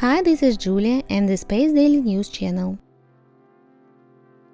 Hi, this is Julia and the Space Daily News channel.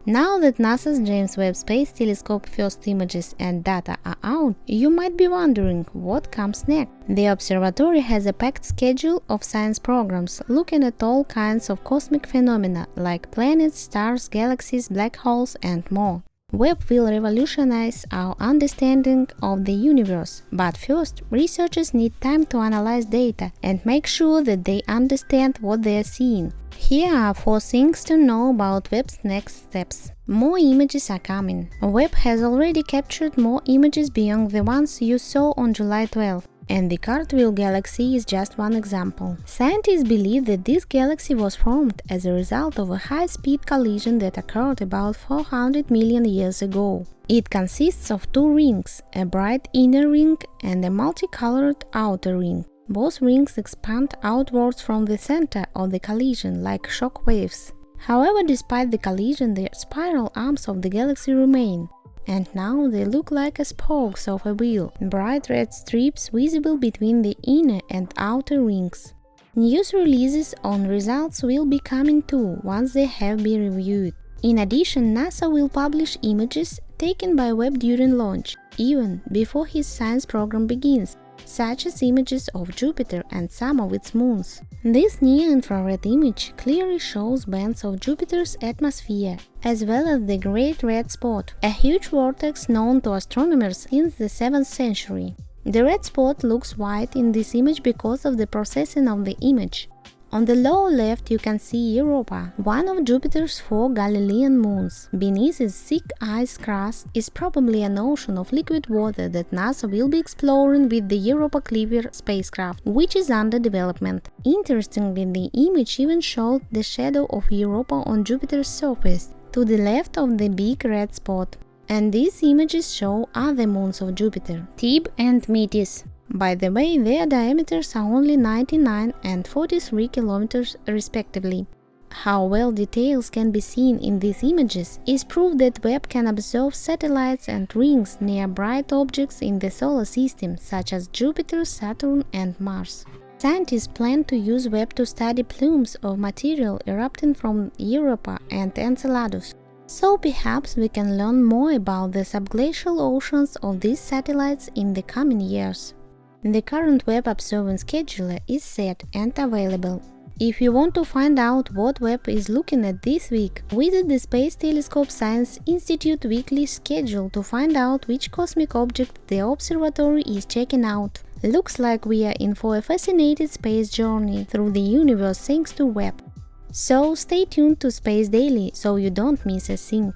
Now that NASA's James Webb Space Telescope first images and data are out, you might be wondering what comes next. The observatory has a packed schedule of science programs looking at all kinds of cosmic phenomena like planets, stars, galaxies, black holes, and more. Webb will revolutionize our understanding of the universe, but first, researchers need time to analyze data and make sure that they understand what they are seeing. Here are 4 things to know about Webb's next steps. More images are coming. Webb has already captured more images beyond the ones you saw on July 12. And the Cartwheel Galaxy is just one example. Scientists believe that this galaxy was formed as a result of a high-speed collision that occurred about 400 million years ago. It consists of 2 rings, a bright inner ring and a multicolored outer ring. Both rings expand outwards from the center of the collision like shock waves. However, despite the collision, the spiral arms of the galaxy remain. And now they look like spokes of a wheel, bright red strips visible between the inner and outer rings. News releases on results will be coming too once they have been reviewed. In addition, NASA will publish images taken by Webb during launch, even before his science program begins, such as images of Jupiter and some of its moons. This near-infrared image clearly shows bands of Jupiter's atmosphere, as well as the Great Red Spot, a huge vortex known to astronomers since the 7th century. The red spot looks white in this image because of the processing of the image. On the lower left you can see Europa, one of Jupiter's 4 Galilean moons. Beneath its thick ice crust is probably an ocean of liquid water that NASA will be exploring with the Europa Clipper spacecraft, which is under development. Interestingly, the image even showed the shadow of Europa on Jupiter's surface, to the left of the big red spot. And these images show other moons of Jupiter, Thebe and Metis. By the way, their diameters are only 99 and 43 kilometers respectively. How well details can be seen in these images is proof that Webb can observe satellites and rings near bright objects in the solar system, such as Jupiter, Saturn, and Mars. Scientists plan to use Webb to study plumes of material erupting from Europa and Enceladus. So perhaps we can learn more about the subglacial oceans of these satellites in the coming years. The current Webb observing scheduler is set and available. If you want to find out what Webb is looking at this week, visit the Space Telescope Science Institute weekly schedule to find out which cosmic object the observatory is checking out. Looks like we are in for a fascinating space journey through the universe thanks to Webb. So stay tuned to Space Daily so you don't miss a thing.